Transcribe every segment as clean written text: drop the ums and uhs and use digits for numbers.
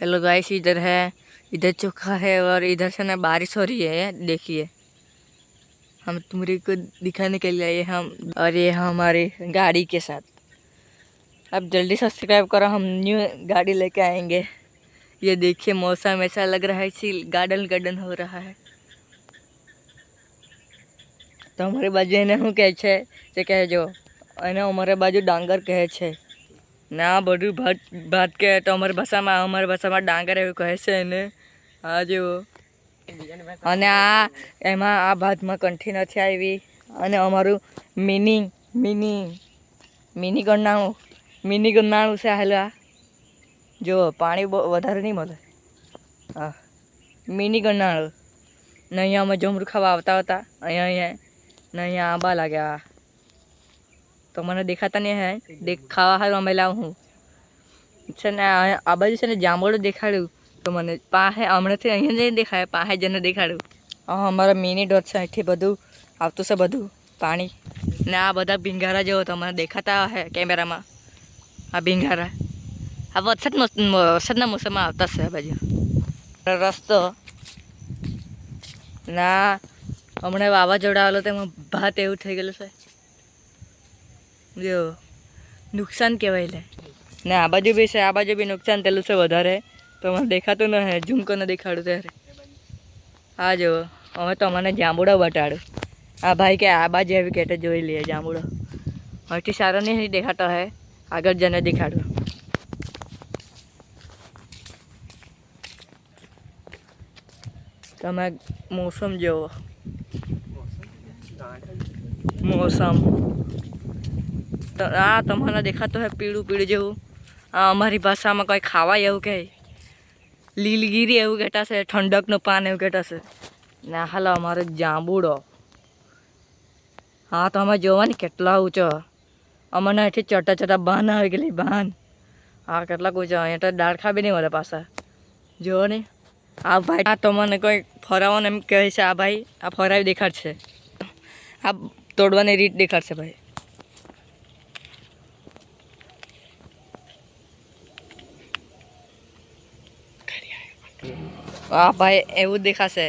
Hello guys, इधर है, इधर चोखा है और इधर से ना बारिश हो रही है। देखिए, हम तुम्हारे को दिखाने के लिए आए हम, और ये हमारी गाड़ी के साथ। अब जल्दी सब्सक्राइब करो, हम न्यू गाड़ी लेके आएंगे। ये देखिए, मौसम ऐसा लग रहा है सी गार्डन गार्डन हो रहा है। तो हमारी बाजू એને શું કહે છે તે કહેજો, અને અમારી બાજુ ડાંગર કહે છે ને આ બધું ભાત ભાત કહે તો અમારી ભાષામાં ડાંગર એવું કહે છે એને. આ જુઓ, અને આ એમાં આ ભાતમાં કંઠી નથી આવી. અને અમારું મિની ગરનાળું છે. હાલ જો પાણી બહુ વધારે નહીં મળે. હા, મિની ગરનાળું ને અહીંયા અમે જમરૂ ખાવા આવતા હતા. અહીંયા ને અહીંયા આંબા લાગ્યા તો મને દેખાતા નહીં હે. ખાવા સારું અમે લાવું હું છે ને. આ બાજુ છે ને જાંબુડું દેખાડ્યું તો મને પાસે હમણાંથી અહીંયા નહીં દેખાય, પાસે જઈને દેખાડ્યું. અમારા મિની ડોટ છે, અહીંથી બધું આવતું છે, બધું પાણી. ને આ બધા ભીંગારા જેવો તમને દેખાતા હે કેમેરામાં. આ ભીંગારા આ વરસાદના મોસમમાં આવતા છે. આ બાજુ રસ્તો ના હમણાં વાવાઝોડા આવેલો તેમાં ભાત એવું થઈ ગયેલું છે. જો નુકસાન કહેવાય લે. ને આ બાજુ બી છે, આ બાજુ બી નુકસાન થયેલું છે વધારે. તો મને દેખાતું ન હે, ઝૂમ કરીને દેખાડું ત્યારે. આ જો હવે તો મને જાંબુડો બતાડું. આ ભાઈ કે આ બાજુ એવી કેટે જોઈ લઈએ જાંબુડો. હવેથી સારો નહીં દેખાતો હે, આગળ જઈને દેખાડું. તમે મોસમ જોવો, મોસમ આ તમને દેખાતો હે પીળું પીળું જેવું. આ અમારી ભાષામાં કંઈ ખાવાય એવું કહે, લીલગીરી એવું કહેતા છે, ઠંડકનું પાન એવું કહેતા છે. ને હાલ અમારો જાંબુડો. હા તો અમે જોવા ને કેટલા ઊંચો. અમને અહીંથી ચટા ચટા બાન આવી ગયેલી બાન. હા કેટલાક ઊંચો. અહીંયા તો ડાળખા બી નહીં મળે પાછા. જોવો ને આ ભાઈ. આ તો મને કોઈ ફરાવવાનું એમ કહે છે. આ ભાઈ આ ફરાવી દેખાડશે, આ તોડવાની રીત દેખાડશે ભાઈ. આ ભાઈ એવું દેખાશે.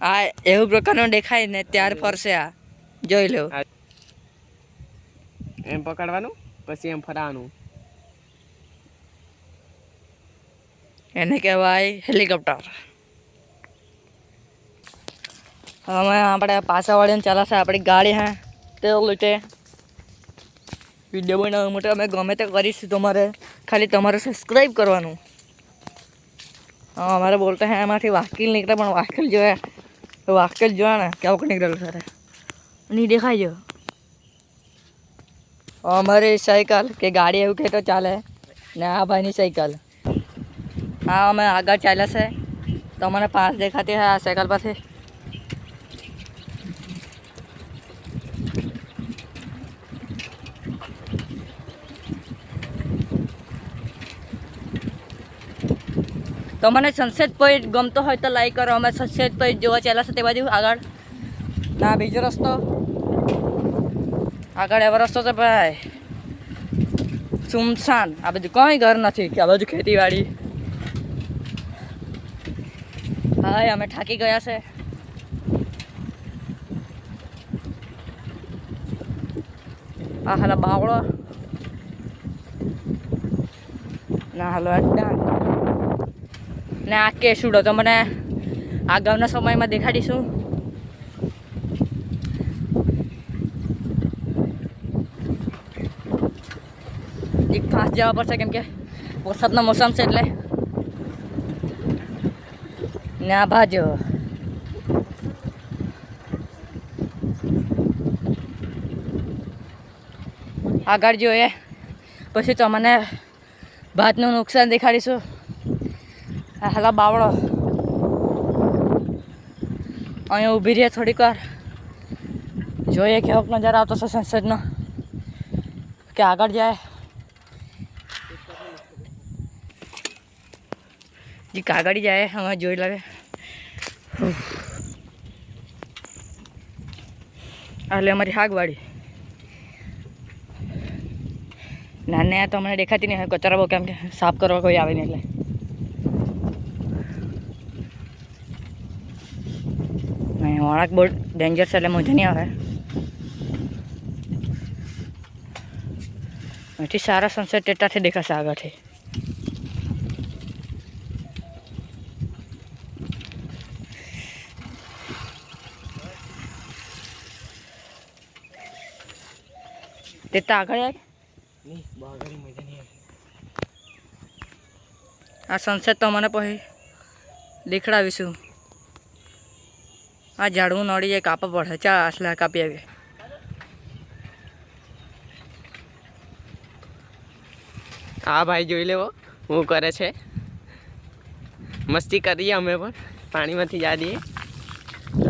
આ એવું પ્રકારનું દેખાય ને ત્યાર ફરશે. આ જોઈ લો. એમ પકડવાનું પછી એમ ફરાવાનું. એને કહેવાય હેલિકોપ્ટર. હવે આપણે પાછા વાળીને ચાલાશે આપણી ગાડી. હે તે લીધે વિડીયો બનાવવા માટે અમે ગમે તે કરીશું. તમારે ખાલી તમારે સબસ્ક્રાઈબ કરવાનું. હા અમારે બોલતા હે એમાંથી વાકેલ નીકળે, પણ વાકેલ જોયા ને કેવું નીકળેલું સર નહીં દેખાય. જો અમારી સાયકલ કે ગાડી એવું કહે તો ચાલે. ને આ ભાઈની સાયકલ. હા અમે આગળ ચાલ્યા છે તો મને પાસ દેખાતી છે આ સાયકલ પાસે. તો મને સનસેટ પોઈન્ટ ગમતો હોય તો લાઈક કરો. અમે સનસેટ પોઈન્ટ જોવા ચાલ્યા છે તે બાજુ આગળ. ના બીજો રસ્તો આગળ એવો રસ્તો છે ભાઈ, સુમસાન. આ બધું કંઈ ઘર નથી કે આ બાજુ ખેતીવાડી. હા અમે થાકી ગયા છે. આ હાલો બાવળો ના હાલો અડ્ડા ને આ કેસુડો. તો મને આગળના સમયમાં દેખાડીશું. એક ફાસ્ટ જવા પડશે કેમ કે વરસાદનો મોસમ છે એટલે. ને આ બાજુ આગળ જોઈએ પછી તમને ભાતનું નુકસાન દેખાડીશું. હાલા બાવળો અહીંયા ઊભી રહીએ થોડીક વાર, જોઈએ કેવોક નજારો આવતો છે સનસેટનો. કે આગળ જાય જે કાગળ જાય અમે જોઈ લાગે. એટલે અમારી હાગવાડી. નાને આ તો મને દેખાતી નહીં હોય કચરા બહુ કેમ કે સાફ કરવા કોઈ આવે નહીં એટલે વળાંક બહુ ડેન્જર છે એટલે મજા નહીં આવે અહીંથી સારા સનસેટ તેટાથી દેખાશે આગળથી તે તો આગળ યાર નહીં બહુ આગળ મજા નહીં આવે આ સનસેટ તો મને પછી દેખાડીશું આ ઝાડવું નડી જાય કાપા પડે ચા આટલા કાપી આવીએ આ ભાઈ જોઈ લેવો હું કરે છે મસ્તી કરીએ અમે પણ પાણીમાંથી જા દઈએ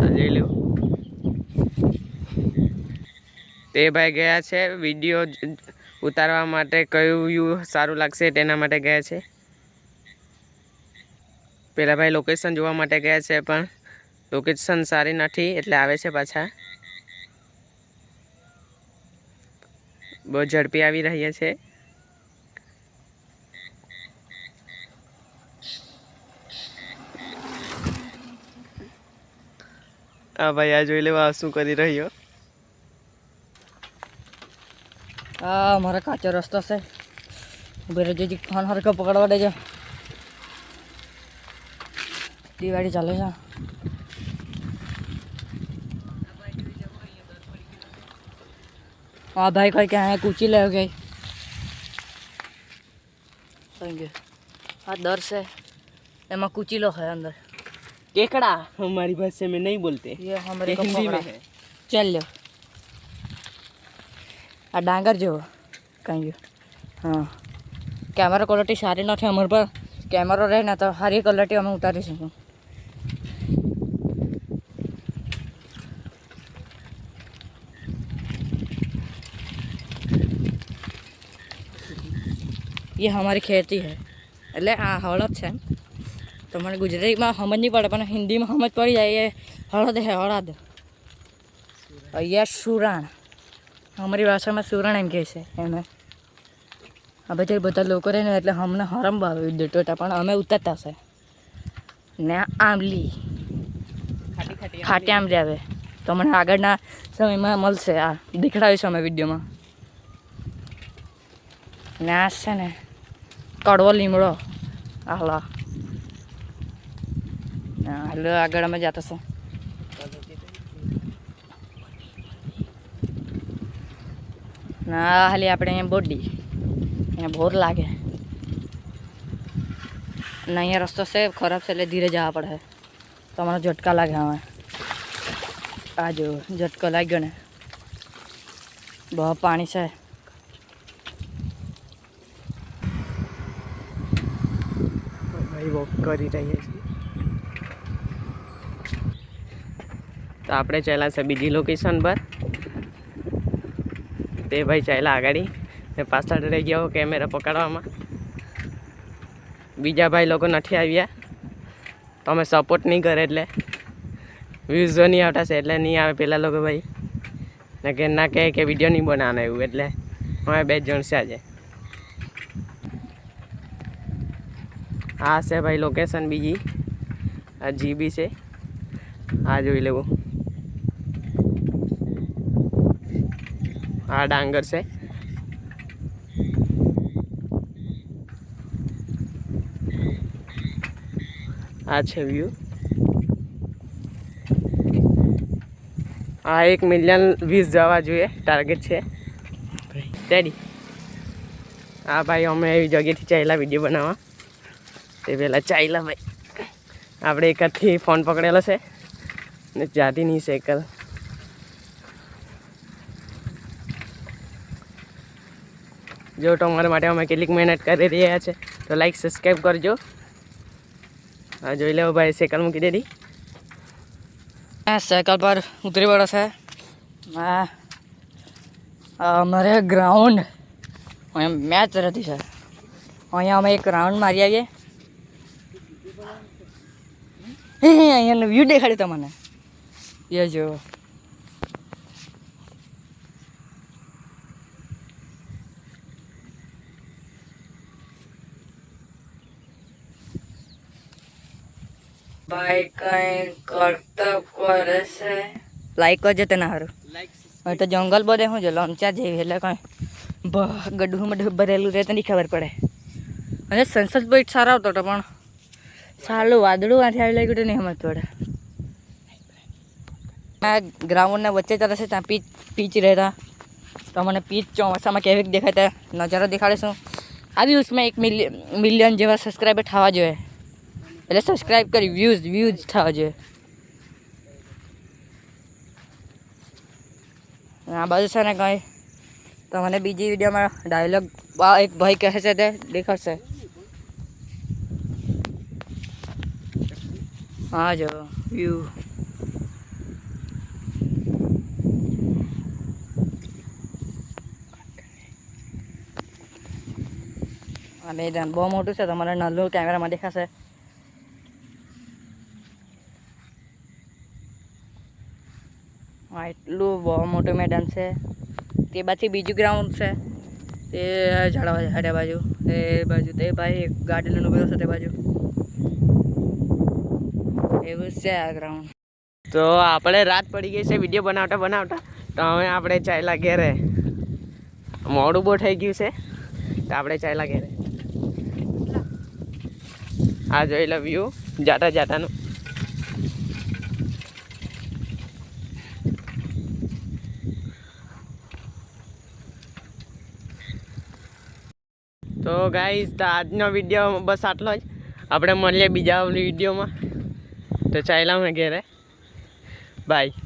જોઈ લેવો તે ભાઈ ગયા છે વિડીયો ઉતારવા માટે કયું વ્યૂ સારું લાગશે તેના માટે ગયા છે પેલા ભાઈ લોકેશન જોવા માટે ગયા છે પણ લોકેશન સારી નથી એટલે આવે છે પાછા બહુ ઝડપી આવી રહ્યા છે હા ભાઈ આ જોઈ લેવા શું કરી રહ્યો આ મારો કાચો રસ્તો છે ઉભી રહેજો જી ફોન હરખો પકડવા દેજો દિવાળી ચાલે છે હા ભાઈ કોઈ ક્યાં કૂચી લે ગઈ આ દર છે એમાં કૂચીલો है अंदर केकड़ा हमारी भाषा में नहीं बोलते ये हमारे ये को हिंदी में पकड़ा है चल लो आ डांगर जो कहीं हाँ कैमरा क्वालिटी सारी नहीं हमारे पर कैमरा रहे ना तो सारी क्वालिटी हमें उतारी सकूँ ये हमारी खेती है એટલે આ હળદ છે તો મને ગુજરાતીમાં સમજ નહીં પડે પણ હિન્દીમાં સમજ પડી જાય એ હળદ હે હળદ અહીંયા સુરાણ અમારી ભાષામાં સુરાણ એમ કહે છે એને આ બધા લોકો રહે ને એટલે અમને હરમ ભાવે ડેટોટા પણ અમે ઉતરતા છે ને આંબલી ખાટી આંબલી આવે તો મને આગળના સમયમાં મળશે આ દેખાડીશું અમે વિડીયોમાં ને આ છે ને કડવો લીમડો હાલો હાલો આગળ અમે જતા છે ના હાલી આપણે અહીંયા બોડી અહીંયા બોર લાગે ને અહીંયા રસ્તો છે ખરાબ છે એટલે ધીરે જવા પડે તો મને ઝટકા લાગે હવે આ જો ઝટકો લાગ્યો ને બહુ પાણી છે ભાઈ વોક કરી રહ્યા છીએ તો આપણે ચાલ્યા છે બીજી લોકેશન પર તે ભાઈ ચાલ્યા આગળ ને પાછળ રહી ગયા કેમેરા પકડવામાં બીજા ભાઈ લોકો નથી આવ્યા તો અમે સપોર્ટ નહીં કરે એટલે વ્યૂઝો નહીં આવતા છે એટલે નહીં આવે પેલા લોકો ભાઈ ને કે ના કહે કે વિડીયો નહીં બનાવવાનો એવું એટલે અમે 2 જણ છે આજે આ છે ભાઈ લોકેશન બીજી આ જીબી છે આ જોઈ લેવું આ ડાંગર છે આ છે વ્યૂ આ 1 મિલિયન વ્યૂઝ જવા જોઈએ ટાર્ગેટ છે રેડી હા ભાઈ અમે એવી જગ્યાએથી ચાલ્યા વિડીયો બનાવવા તે પહેલાં ચાલ્યા ભાઈ આપણે એક હાથથી ફોન પકડેલો છે ને જાતી નહીં સાયકલ જો તમારા માટે અમે કેટલીક મહેનત કરી રહ્યા છે તો લાઈક સબસ્ક્રાઈબ કરજો હા જોઈ લેવો ભાઈ સાયકલ મૂકી દીધી સાયકલ પર ઉતરી પડે છે અમારે ગ્રાઉન્ડ અહીંયા મેચ રહેતી છે અહીંયા અમે એક રાઉન્ડ મારી આવીએ અહીંયાનો વ્યૂ દેખાડ્યું તમને એ જો ભાઈ કઈ કરતબ કરે છે. લાઈક કરજો તને સારું. હવે તો જંગલ બધે શું છે લમચા જેવી એટલે કઈ ગડ્ઢું મડ્ઢું ભરેલું રહે તો નહીં ખબર પડે. અને સનસેટ પોઈન્ટ સારો આવતો હતો પણ સારું વાદળું આથી આવી લાગ્યું તો નહીં સમજ પડે. આ ગ્રાઉન્ડના વચ્ચે ચાલે છે ત્યાં પીચ રહેતા તો મને પીચ ચોમાસામાં કેવી દેખાય ત્યાં નજારો દેખાડીશું. આવી ઉસમાં 1 મિલિયન જેવા સબસ્ક્રાઈબર થવા જોઈએ. એટલે સબસ્ક્રાઈબ કરી વ્યૂઝ થવા જોઈએ. આ બાજુ છે ને કંઈ તો મને બીજી વિડીયોમાં ડાયલોગ એક ભાઈ કહે છે તે દેખાડશે. હા જો વ્યૂ આ મેદાન બહુ મોટું છે. તમારે નાનું કેમેરામાં દેખાશે. હા એટલું બહુ મોટું મેદાન છે. તે બાજુ બીજું ગ્રાઉન્ડ છે તે ઝાડવા હાડે બાજુ તે ભાઈ ગાર્ડન ઉભેલો છે તે બાજુ એવું છે આ ગ્રાઉન્ડ. તો આપણે રાત પડી ગઈ છે વિડીયો બનાવતા તો હવે આપણે ચાલ્યા ઘેરે. મોડું બહુ થઈ ગયું છે તો આપણે ચાલ્યા ઘેરે. આ જોઈ લો વ્યૂ જાતાનું. તો ગાઈઝ તો આજનો વિડીયો બસ આટલો જ. આપણે મળીએ બીજા વિડીયોમાં. તો ચાલ્યા મેં ઘેરે. બાય.